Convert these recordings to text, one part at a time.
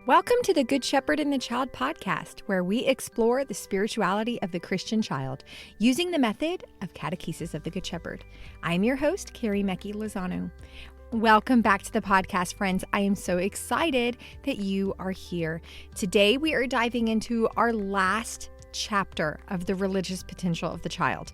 Welcome to the Good Shepherd and the Child podcast, where we explore the spirituality of the Christian child using the method of catechesis of the Good Shepherd. I'm your host, Carrie Mecki Lozano. Welcome back to the podcast, friends. I am so excited that you are here. Today, we are diving into our last chapter of the religious potential of the child.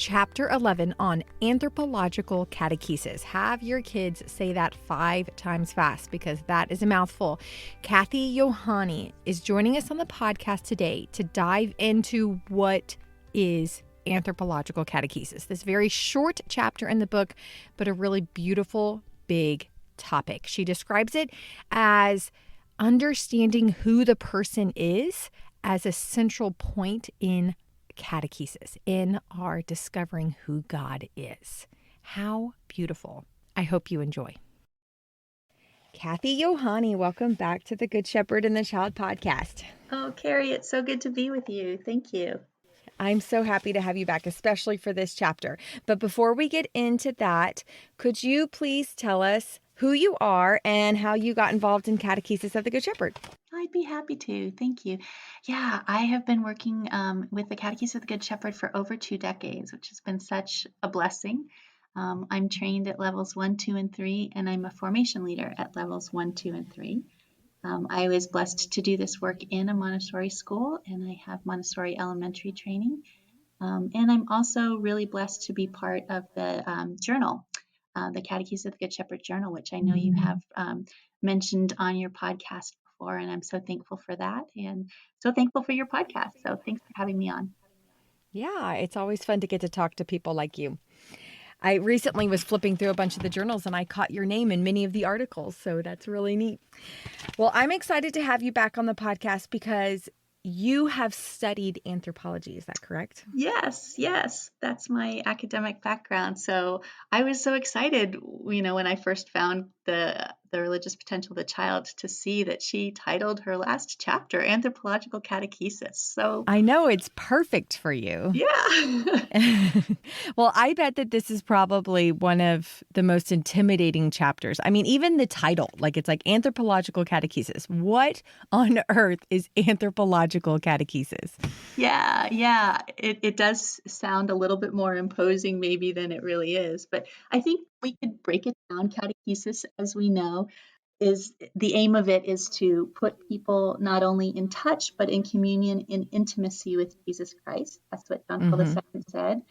Chapter 11 on Anthropological Catechesis. Have your kids say that 5 times fast because that is a mouthful. Cathy Johanni is joining us on the podcast today to dive into what is Anthropological Catechesis. This very short chapter in the book, but a really beautiful, big topic. She describes it as understanding who the person is as a central point in catechesis, in our discovering who God is. How beautiful. I hope you enjoy. Cathy Johanni, welcome back to the Good Shepherd and the Child podcast. Oh, Carrie, it's so good to be with you. Thank you. I'm so happy to have you back, especially for this chapter. But before we get into that, could you please tell us who you are and how you got involved in catechesis of the Good Shepherd? I'd be happy to. Thank you. Yeah, I have been working with the Catechesis of the Good Shepherd for over 2 decades, which has been such a blessing. I'm trained at levels 1, 2, and 3, and I'm a formation leader at levels 1, 2, and 3. I was blessed to do this work in a Montessori school, and I have Montessori elementary training. And I'm also really blessed to be part of the journal, the Catechesis of the Good Shepherd Journal, which I know you have mentioned on your podcast before, and I'm so thankful for that, and so thankful for your podcast. So thanks for having me on. Yeah, it's always fun to get to talk to people like you. I recently was flipping through a bunch of the journals and I caught your name in many of the articles, so that's really neat. Well, I'm excited to have you back on the podcast because you have studied anthropology. Is that correct? Yes, that's my academic background. So I was so excited, when I first found the religious potential of the child to see that she titled her last chapter Anthropological Catechesis. So I know it's perfect for you. Yeah. Well, I bet that this is probably one of the most intimidating chapters. I mean, even the title, it's like Anthropological Catechesis. What on earth is Anthropological Catechesis? Yeah. It does sound a little bit more imposing maybe than it really is, but I think we could break it down. Catechesis, as we know, is the aim of it is to put people not only in touch, but in communion, in intimacy with Jesus Christ. That's what John Paul II said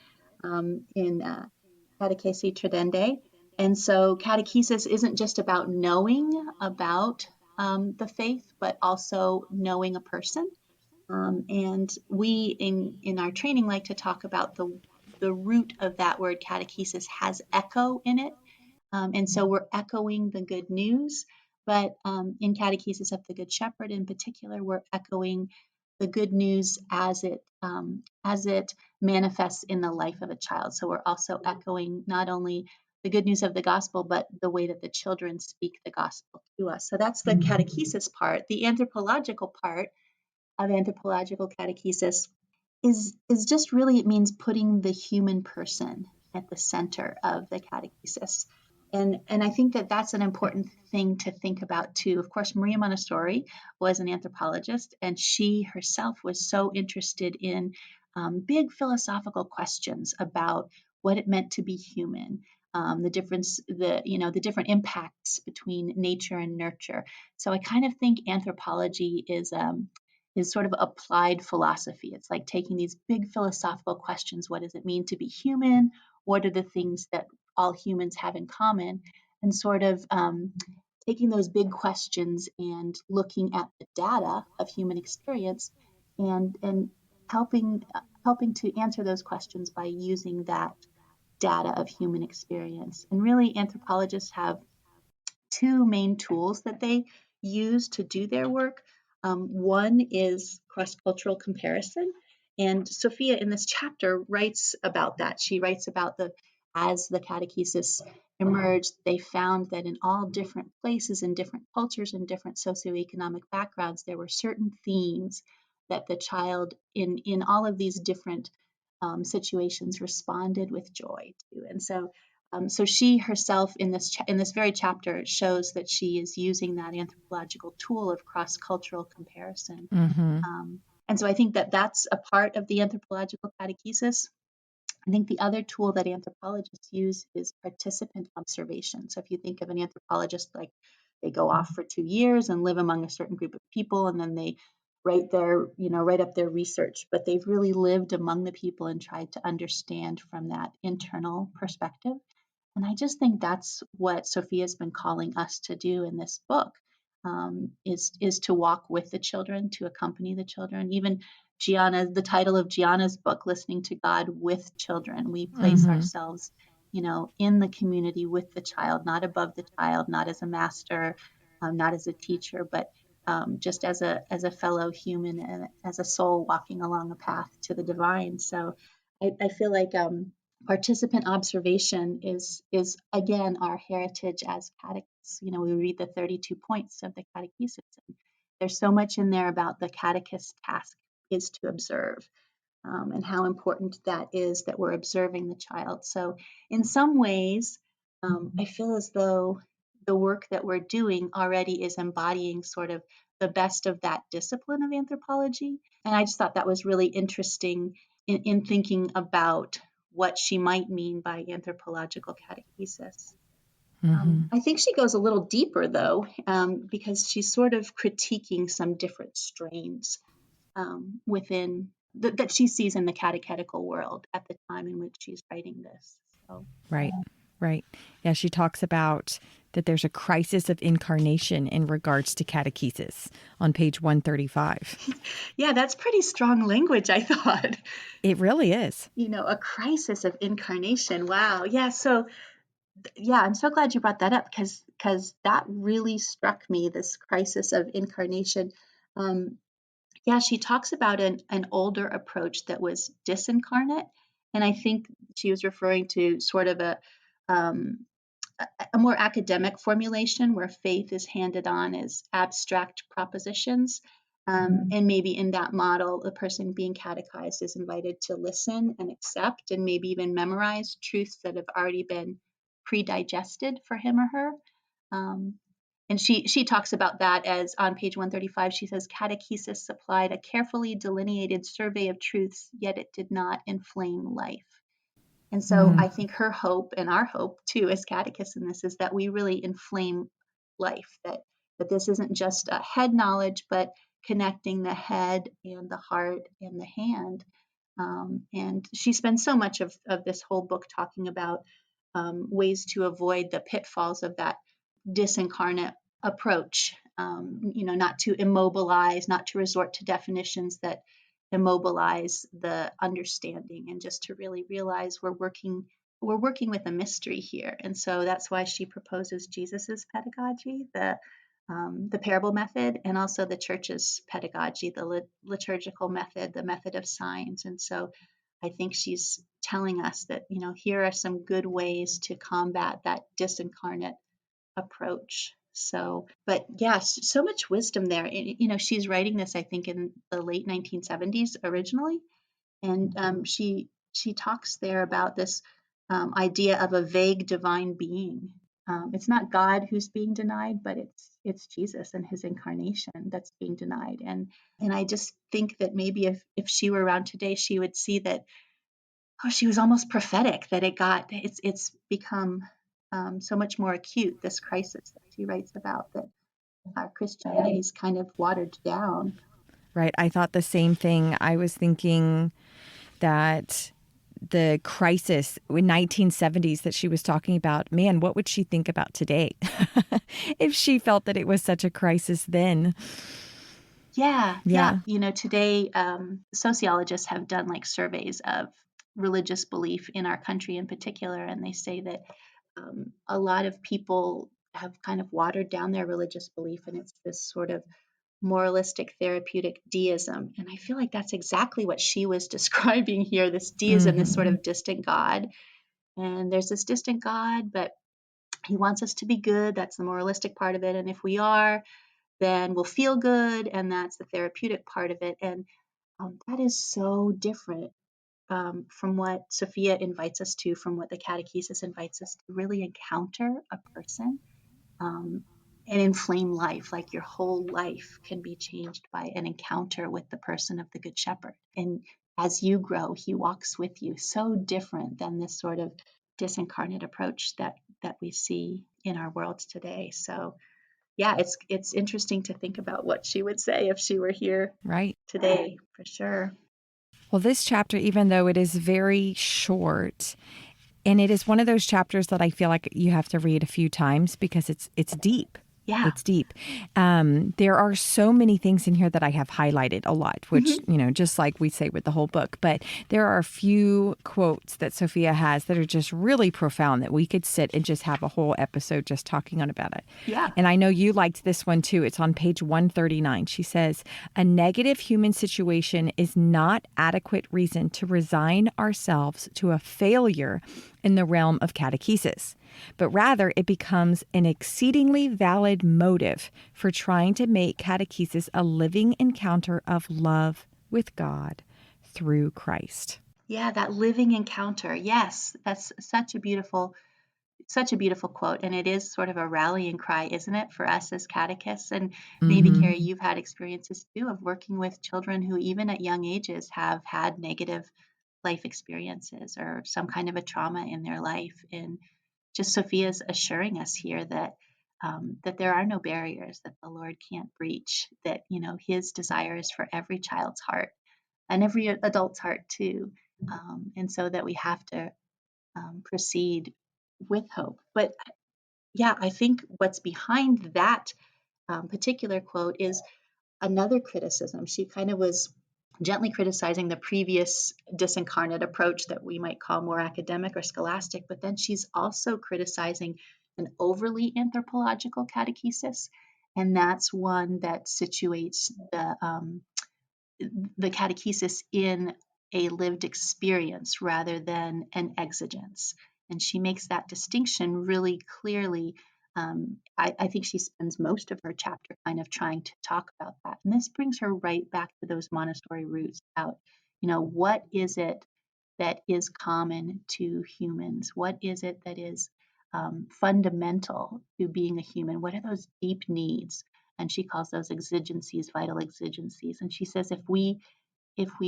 in Catechesi Tradendae. And so catechesis isn't just about knowing about the faith, but also knowing a person. And we in our training like to talk about the root of that word catechesis has echo in it. And so we're echoing the good news, but in Catechesis of the Good Shepherd in particular, we're echoing the good news as it manifests in the life of a child. So we're also echoing not only the good news of the gospel, but the way that the children speak the gospel to us. So that's the catechesis part. The anthropological part of anthropological catechesis is just really, it means putting the human person at the center of the catechesis. And I think that that's an important thing to think about too. Of course, Maria Montessori was an anthropologist, and she herself was so interested in big philosophical questions about what it meant to be human, the different impacts between nature and nurture. So I kind of think anthropology is sort of applied philosophy. It's like taking these big philosophical questions. What does it mean to be human? What are the things that all humans have in common? And sort of taking those big questions and looking at the data of human experience and helping to answer those questions by using that data of human experience. And really, anthropologists have 2 main tools that they use to do their work. One is cross-cultural comparison. And Sophia in this chapter writes about that. She writes about as the catechesis emerged, they found that in all different places, in different cultures, and different socioeconomic backgrounds, there were certain themes that the child in all of these different situations responded with joy to. And so So she herself in this very chapter shows that she is using that anthropological tool of cross-cultural comparison. Mm-hmm. And so I think that that's a part of the anthropological catechesis. I think the other tool that anthropologists use is participant observation. So if you think of an anthropologist, like they go off for 2 years and live among a certain group of people, and then they write up their research, but they've really lived among the people and tried to understand from that internal perspective. And I just think that's what Sophia's been calling us to do in this book, is to walk with the children, to accompany the children. Even the title of Gianna's book, Listening to God with Children, we place Mm-hmm. ourselves, in the community with the child, not above the child, not as a master, not as a teacher, but just as a fellow human and as a soul walking along a path to the divine. So I feel like participant observation is again our heritage as catechists. We read the 32 points of the catechesis, and there's so much in there about the catechist's task is to observe, and how important that is, that we're observing the child. So in some ways, I feel as though the work that we're doing already is embodying sort of the best of that discipline of anthropology. And I just thought that was really interesting in thinking about what she might mean by anthropological catechesis. Mm-hmm. I think she goes a little deeper, though, because she's sort of critiquing some different strains within that she sees in the catechetical world at the time in which she's writing this. So, Right. Right. Yeah, she talks about that there's a crisis of incarnation in regards to catechesis on page 135. yeah, that's pretty strong language, I thought. It really is. A crisis of incarnation. Wow. Yeah. So, yeah, I'm so glad you brought that up because that really struck me, this crisis of incarnation. Um, Yeah, she talks about an older approach that was disincarnate. And I think she was referring to sort of um, a more academic formulation where faith is handed on as abstract propositions. And maybe in that model, the person being catechized is invited to listen and accept and maybe even memorize truths that have already been pre-digested for him or her. Um, and she talks about that as on page 135, she says, catechesis supplied a carefully delineated survey of truths, yet it did not inflame life. And so I think her hope, and our hope too as catechists in this, is that we really inflame life, that this isn't just a head knowledge, but connecting the head and the heart and the hand. And she spends so much of this whole book talking about ways to avoid the pitfalls of that disincarnate approach, not to immobilize, not to resort to definitions that immobilize the understanding, and just to really realize we're working with a mystery here. And so that's why she proposes Jesus's pedagogy, the parable method, and also the church's pedagogy, the liturgical method, the method of signs. And so I think she's telling us that, here are some good ways to combat that disincarnate approach. So, but yes, so much wisdom there. She's writing this, I think, in the late 1970s originally, and she talks there about this idea of a vague divine being. It's not God who's being denied, but it's Jesus and his incarnation that's being denied. And I just think that maybe if she were around today, she would see that, she was almost prophetic, that it's become so much more acute, this crisis that she writes about, that our Christianity is kind of watered down. Right. I thought the same thing. I was thinking that the crisis in 1970s that she was talking about, man, what would she think about today if she felt that it was such a crisis then? Yeah. Yeah. Today, sociologists have done like surveys of religious belief in our country in particular, and they say that a lot of people have kind of watered down their religious belief, and it's this sort of moralistic therapeutic deism. And I feel like that's exactly what she was describing here, this deism, this sort of distant God. And there's this distant God, but he wants us to be good. That's the moralistic part of it. And if we are, then we'll feel good. And that's the therapeutic part of it. And that is so different from what Sophia invites us to, from what the catechesis invites us to, really encounter a person, and inflame life. Like your whole life can be changed by an encounter with the person of the Good Shepherd. And as you grow, he walks with you. So different than this sort of disincarnate approach that we see in our world today. So yeah, it's interesting to think about what she would say if she were here Right. today, for sure. Well, this chapter, even though it is very short, and it is one of those chapters that I feel like you have to read a few times because it's deep. Yeah. It's deep. There are so many things in here that I have highlighted a lot, which, just like we say with the whole book. But there are a few quotes that Sophia has that are just really profound that we could sit and just have a whole episode just talking on about it. Yeah. And I know you liked this one too. It's on page 139. She says, "A negative human situation is not adequate reason to resign ourselves to a failure in the realm of catechesis, but rather it becomes an exceedingly valid motive for trying to make catechesis a living encounter of love with God through Christ." Yeah, that living encounter. Yes, that's such a beautiful quote. And it is sort of a rallying cry, isn't it, for us as catechists? And maybe, Mm-hmm. Carrie, you've had experiences too of working with children who, even at young ages, have had negative life experiences or some kind of a trauma in their life. And just Sophia's assuring us here that that there are no barriers that the Lord can't breach, that, his desire is for every child's heart and every adult's heart too. And so that we have to proceed with hope. But yeah, I think what's behind that particular quote is another criticism. She kind of was gently criticizing the previous disincarnate approach that we might call more academic or scholastic, but then she's also criticizing an overly anthropological catechesis, and that's one that situates the catechesis in a lived experience rather than an exigence. And she makes that distinction really clearly. I think she spends most of her chapter kind of trying to talk about that. And this brings her right back to those Montessori roots about, what is it that is common to humans? What is it that is fundamental to being a human? What are those deep needs? And she calls those exigencies, vital exigencies. And she says if we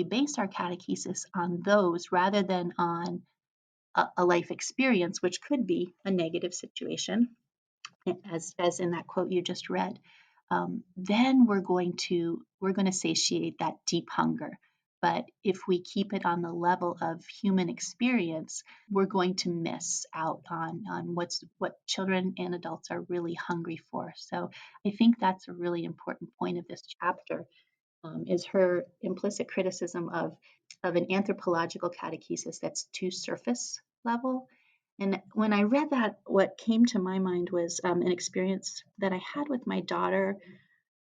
base our catechesis on those rather than on a life experience, which could be a negative situation, as in that quote you just read, then we're going to satiate that deep hunger. But if we keep it on the level of human experience, we're going to miss out on what children and adults are really hungry for. So I think that's a really important point of this chapter, is her implicit criticism of an anthropological catechesis that's too surface level. And when I read that, what came to my mind was an experience that I had with my daughter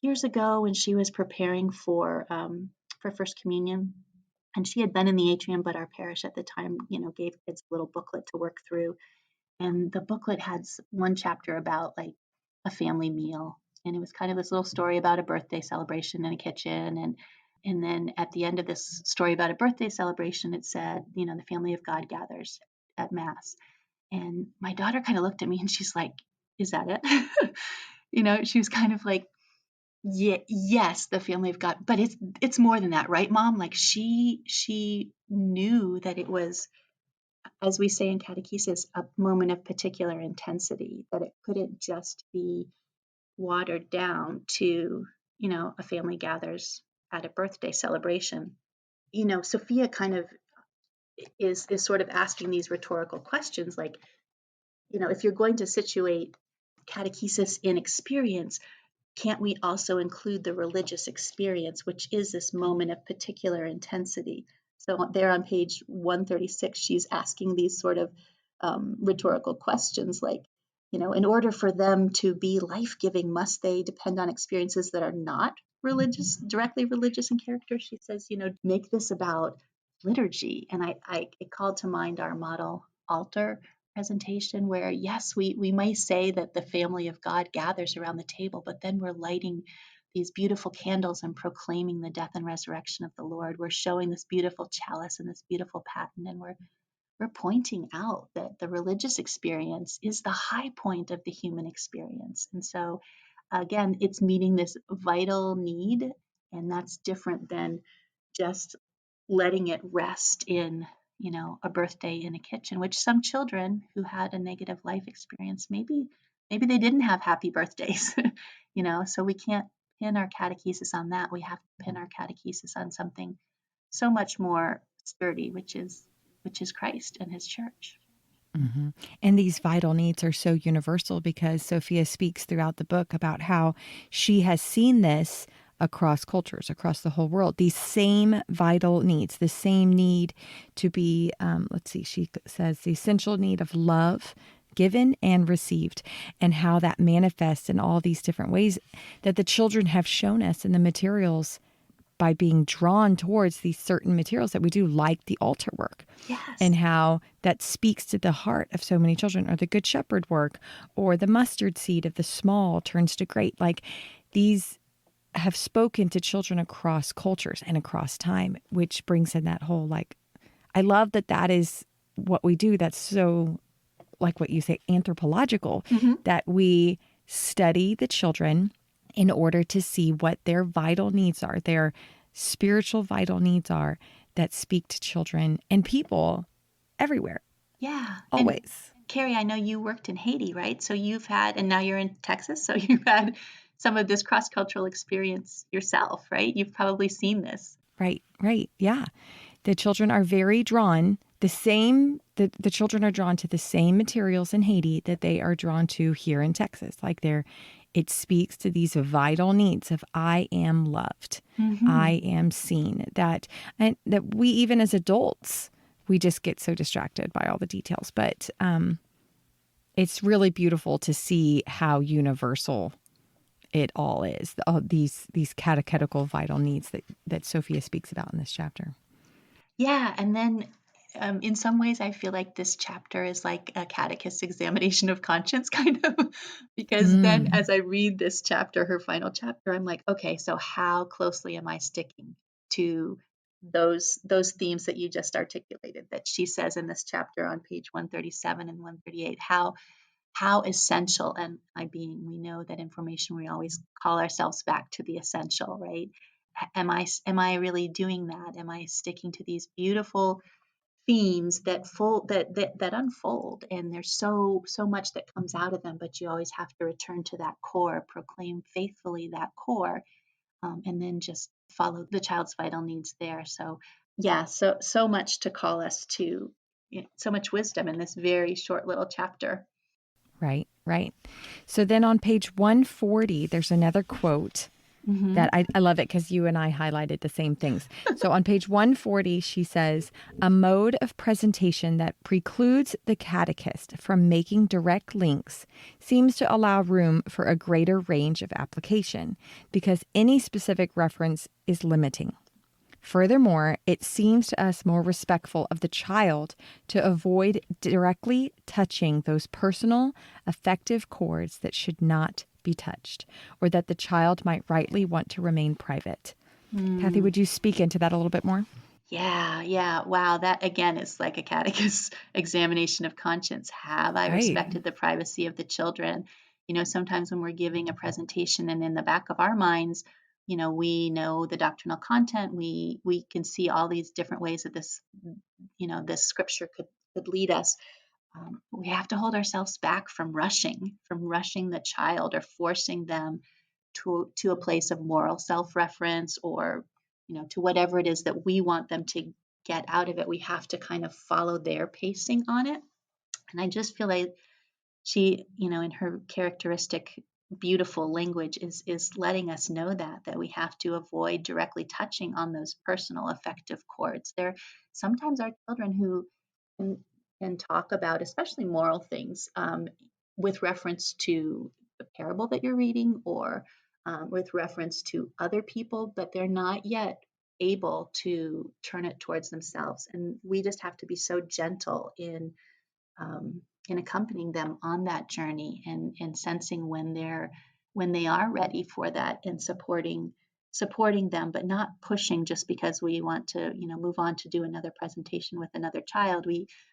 years ago when she was preparing for First Communion. And she had been in the atrium, but our parish at the time, gave kids a little booklet to work through. And the booklet had one chapter about like a family meal. And it was kind of this little story about a birthday celebration in a kitchen. And then at the end of this story about a birthday celebration, it said, the family of God gathers at Mass. And my daughter kind of looked at me and she's like, "Is that it?" She was kind of like, "Yeah, yes, the family of God, but it's more than that, right, Mom?" Like she knew that it was, as we say in catechesis, a moment of particular intensity, that it couldn't just be watered down to, a family gathers at a birthday celebration. Sophia kind of is sort of asking these rhetorical questions like, if you're going to situate catechesis in experience, can't we also include the religious experience, which is this moment of particular intensity? So there on page 136, she's asking these sort of rhetorical questions like, in order for them to be life-giving, must they depend on experiences that are not religious, directly religious in character? She says, make this about liturgy. And it called to mind our model altar presentation where, yes, we may say that the family of God gathers around the table, but then we're lighting these beautiful candles and proclaiming the death and resurrection of the Lord. We're showing this beautiful chalice and this beautiful paten, and we're pointing out that the religious experience is the high point of the human experience. And so, again, it's meeting this vital need, and that's different than just letting it rest in, a birthday in a kitchen, which some children who had a negative life experience, maybe they didn't have happy birthdays, so we can't pin our catechesis on that. We have to pin our catechesis on something so much more sturdy, which is Christ and his church. Mm-hmm. And these vital needs are so universal because Sophia speaks throughout the book about how she has seen this across cultures, across the whole world. These same vital needs, the same need to be, she says, the essential need of love, given and received, and how that manifests in all these different ways that the children have shown us in the materials by being drawn towards these certain materials that we do, like the altar work. Yes. And how that speaks to the heart of so many children, or the Good Shepherd work, or the mustard seed of the small turns to great. Like, these have spoken to children across cultures and across time, which brings in that whole, I love that is what we do. That's so, like what you say, anthropological, that we study the children in order to see what their vital needs are, their spiritual vital needs are, that speak to children and people everywhere. Yeah. Always. And Carrie, I know you worked in Haiti, right? So you've had, and now you're in Texas, so you've had some of this cross-cultural experience yourself, right? You've probably seen this. Right. Yeah. The children are very drawn, the children are drawn to the same materials in Haiti that they are drawn to here in Texas. It speaks to these vital needs of I am loved, I am seen, that we, even as adults, we just get so distracted by all the details. But it's really beautiful to see how universal it all is, all these catechetical vital needs that Sophia speaks about in this chapter. Yeah, and then in some ways, I feel like this chapter is like a catechist's examination of conscience, kind of, because then as I read this chapter, her final chapter, I'm like, okay, so how closely am I sticking to those themes that you just articulated, that she says in this chapter on page 137 and 138? How essential am I being? We know that information, we always call ourselves back to the essential, right? Am I really doing that? Am I sticking to these beautiful themes that unfold, and there's so much that comes out of them, but you always have to return to that core, proclaim faithfully that core, and then just follow the child's vital needs there. So yeah, so much to call us to, so much wisdom in this very short little chapter. Right. So then on page 140, there's another quote that I love it because you and I highlighted the same things. So on page 140, she says, a mode of presentation that precludes the catechist from making direct links seems to allow room for a greater range of application because any specific reference is limiting. Furthermore, it seems to us more respectful of the child to avoid directly touching those personal, affective chords that should not be touched, or that the child might rightly want to remain private. Cathy, would you speak into that a little bit more? Yeah. Wow, that again is like a catechist's examination of conscience. Have I respected the privacy of the children? Sometimes when we're giving a presentation and in the back of our minds, we know the doctrinal content, we can see all these different ways that this, this scripture could lead us. We have to hold ourselves back from rushing the child, or forcing them to a place of moral self-reference, or to whatever it is that we want them to get out of it. We have to kind of follow their pacing on it. And I just feel like she, in her characteristic beautiful language, is letting us know that we have to avoid directly touching on those personal affective chords. There sometimes are children who can talk about, especially moral things, with reference to the parable that you're reading, or with reference to other people, but they're not yet able to turn it towards themselves. And we just have to be so gentle in accompanying them on that journey, and sensing when they're when they are ready for that, and supporting them, but not pushing just because we want to, move on to do another presentation with another child.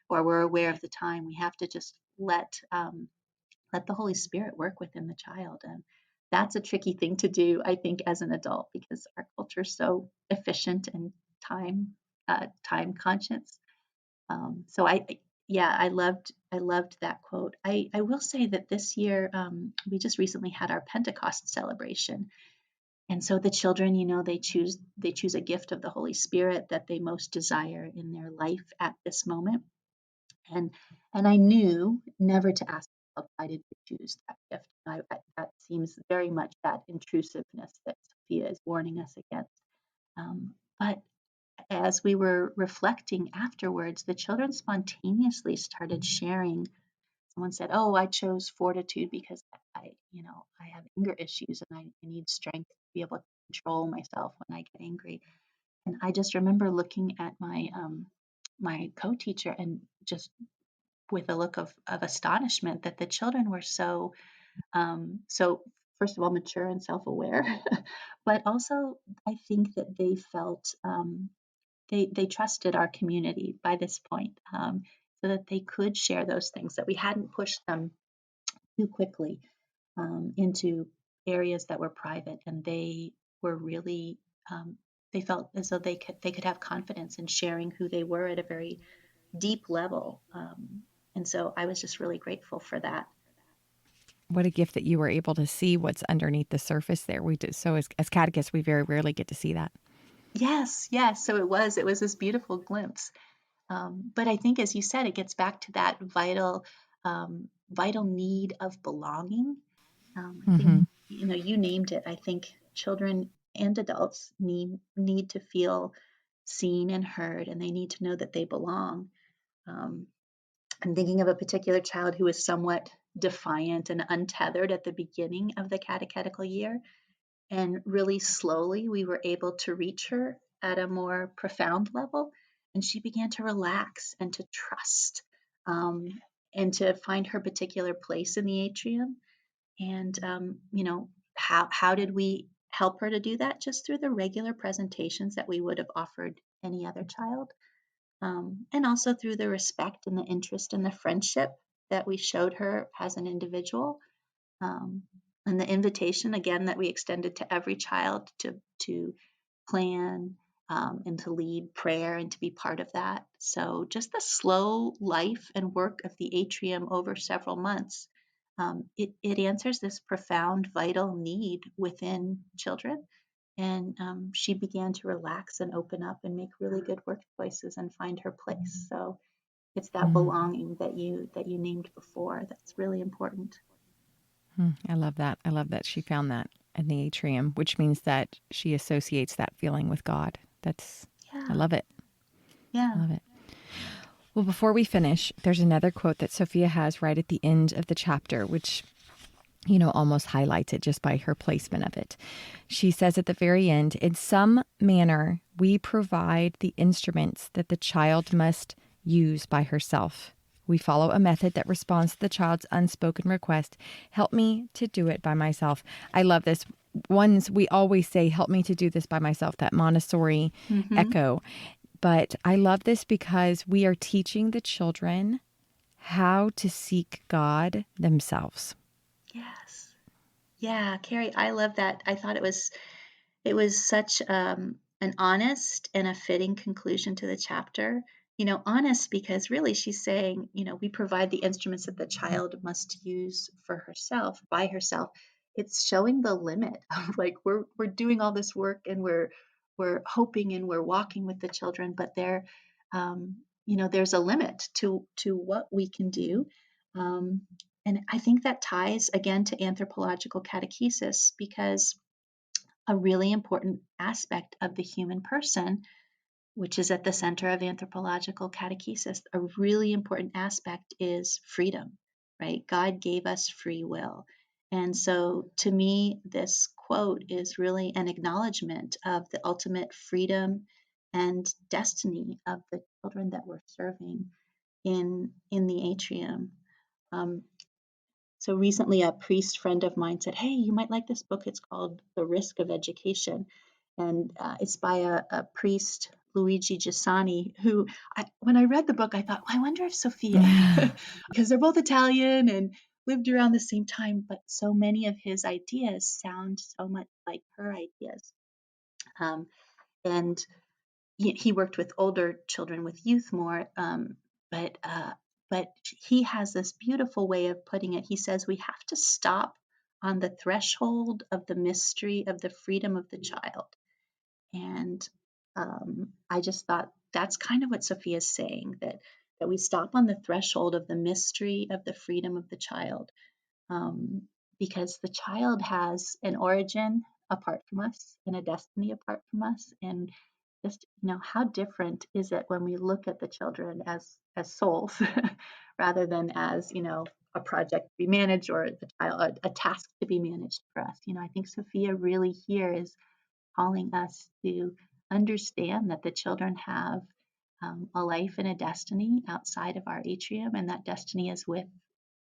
Or we're aware of the time. We have to just let the Holy Spirit work within the child. And that's a tricky thing to do, I think, as an adult, because our culture is so efficient and time conscious. So yeah, I loved that quote. I will say that this year, we just recently had our Pentecost celebration. And so the children, they choose a gift of the Holy Spirit that they most desire in their life at this moment. And I knew never to ask myself, why did we choose that gift? That seems very much that intrusiveness that Sophia is warning us against. But as we were reflecting afterwards, the children spontaneously started sharing. Someone said, "Oh, I chose fortitude because I have anger issues and I need strength to be able to control myself when I get angry." And I just remember looking at my co-teacher and just with a look of astonishment that the children were so first of all mature and self-aware, but also I think that they felt they trusted our community by this point, so that they could share those things, that we hadn't pushed them too quickly into areas that were private, and they were really they felt as though they could have confidence in sharing who they were at a very deep level. And so I was just really grateful for that. What a gift that you were able to see what's underneath the surface there. We did so as catechists, we very rarely get to see that. Yes, yes. So it was this beautiful glimpse. But I think, as you said, it gets back to that vital need of belonging. I think, Hmm. you named it. I think children and adults need to feel seen and heard, and they need to know that they belong. Um, I'm thinking of a particular child who was somewhat defiant and untethered at the beginning of the catechetical year. And really slowly, we were able to reach her at a more profound level. And she began to relax and to trust, um, and to find her particular place in the atrium. And, how did we help her to do that? Just through the regular presentations that we would have offered any other child. And also through the respect and the interest and the friendship that we showed her as an individual, um, and the invitation again that we extended to every child to plan, and to lead prayer and to be part of that. So just the slow life and work of the atrium over several months, it answers this profound vital need within children. And she began to relax and open up and make really good work choices and find her place. So it's that Mm. belonging that you named before that's really important. I love that. I love that she found that in the atrium, which means that she associates that feeling with God. I Yeah, love it. I yeah. love it. Well, before we finish, there's another quote that Sophia has right at the end of the chapter, which, almost highlights it just by her placement of it. She says at the very end, "In some manner, we provide the instruments that the child must use by herself. We follow a method that responds to the child's unspoken request. Help me to do it by myself." I love this. Ones we always say, "Help me to do this by myself," that Montessori Mm-hmm. echo. But I love this because we are teaching the children how to seek God themselves. Yes. Yeah, Carrie, I love that. I thought it was such an honest and a fitting conclusion to the chapter. Honest because really she's saying, we provide the instruments that the child must use for herself, by herself. It's showing the limit of like we're doing all this work and we're hoping and we're walking with the children, but um, there's a limit to what we can do. Um, and I think that ties again to anthropological catechesis, because a really important aspect of the human person, which is at the center of anthropological catechesis, a really important aspect is freedom, right? God gave us free will. And so to me, this quote is really an acknowledgement of the ultimate freedom and destiny of the children that we're serving in the atrium. Um, So recently, a priest friend of mine said, "Hey, you might like this book. It's called The Risk of Education." And it's by a priest, Luigi Giussani, who, when I read the book, I thought, well, I wonder if Sophia, because they're both Italian and lived around the same time, but so many of his ideas sound so much like her ideas. And he worked with older children, with youth more, but he has this beautiful way of putting it. He says we have to stop on the threshold of the mystery of the freedom of the child. And I just thought that's kind of what Sophia's saying, that we stop on the threshold of the mystery of the freedom of the child, because the child has an origin apart from us and a destiny apart from us. And just, how different is it when we look at the children as souls rather than as, a project to be managed, or the child a task to be managed for us. I think Sophia really here is calling us to understand that the children have a life and a destiny outside of our atrium, and that destiny is with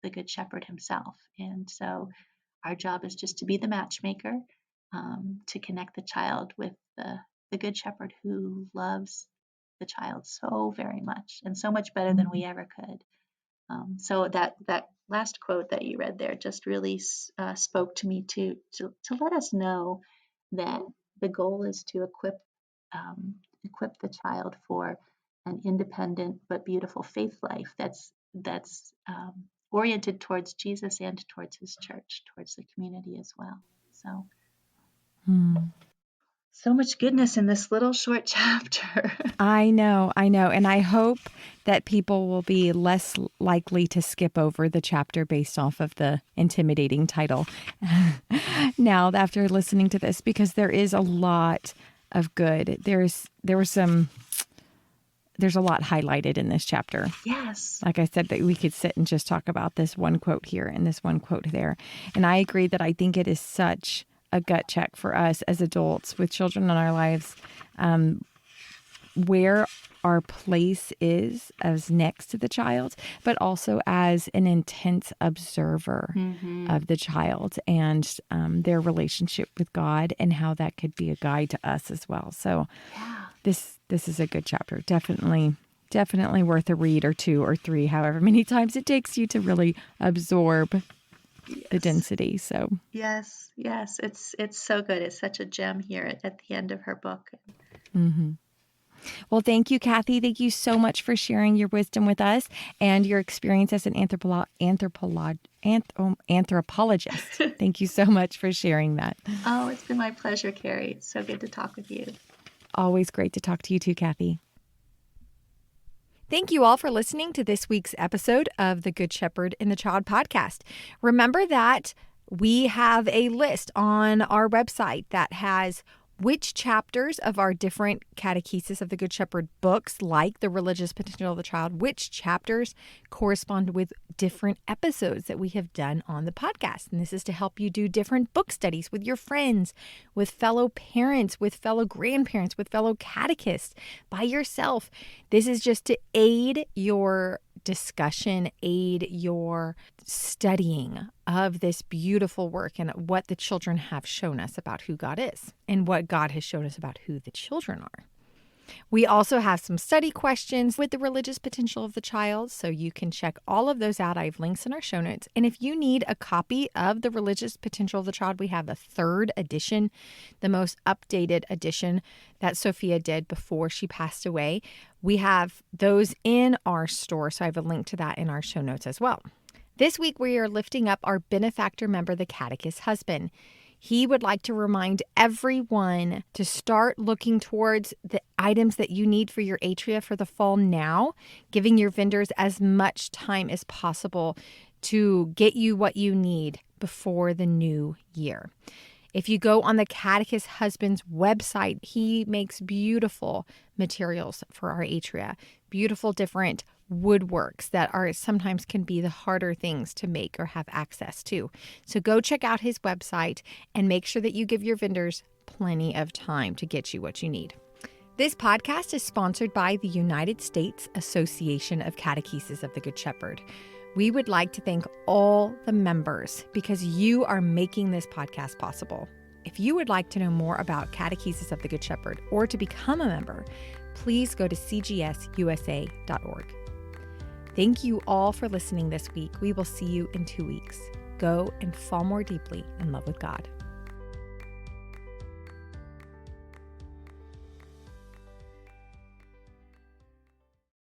the Good Shepherd himself. And so our job is just to be the matchmaker, to connect the child with the Good Shepherd, who loves the child so very much, and so much better than we ever could. So that last quote that you read there just really spoke to me to let us know that the goal is to equip the child for an independent but beautiful faith life that's oriented towards Jesus and towards his church, towards the community as well. So so much goodness in this little short chapter. I know. And I hope that people will be less likely to skip over the chapter based off of the intimidating title now after listening to this, because there is a lot of good. There's a lot highlighted in this chapter. Yes. Like I said, that we could sit and just talk about this one quote here and this one quote there. And I agree that I think it is such a gut check for us as adults with children in our lives, where our place is as next to the child, but also as an intense observer of the child and their relationship with God, and how that could be a guide to us as well. So this is a good chapter. Definitely worth a read, or 2 or 3, however many times it takes you to really absorb the density. So yes, it's so good. It's such a gem here at the end of her book. Well, thank you, Cathy. Thank you so much for sharing your wisdom with us and your experience as an anthropologist. Thank you so much for sharing that. Oh, it's been my pleasure, Carrie. It's so good to talk with you. Always great to talk to you too, Cathy. Thank you all for listening to this week's episode of the Good Shepherd and the Child podcast. Remember that we have a list on our website that has which chapters of our different catechesis of the Good Shepherd books, like The Religious Potential of the Child, which chapters correspond with different episodes that we have done on the podcast. And this is to help you do different book studies with your friends, with fellow parents, with fellow grandparents, with fellow catechists, by yourself. This is just to aid your discussion, aid your studying of this beautiful work and what the children have shown us about who God is and what God has shown us about who the children are. We also have some study questions with the religious potential of the child, so you can check all of those out. I have links in our show notes. And if you need a copy of the religious potential of the child, we have a 3rd edition, the most updated edition that Sophia did before she passed away. We have those in our store, so I have a link to that in our show notes as well. This week, we are lifting up our benefactor member, the catechist's husband. He would like to remind everyone to start looking towards the items that you need for your atria for the fall now, giving your vendors as much time as possible to get you what you need before the new year. If you go on the catechist's husband's website, he makes beautiful materials for our atria, beautiful different woodworks that are sometimes can be the harder things to make or have access to. So go check out his website and make sure that you give your vendors plenty of time to get you what you need. This podcast is sponsored by the United States Association of Catechesis of the Good Shepherd. We would like to thank all the members because you are making this podcast possible. If you would like to know more about Catechesis of the Good Shepherd or to become a member, please go to cgsusa.org. Thank you all for listening this week. We will see you in 2 weeks. Go and fall more deeply in love with God.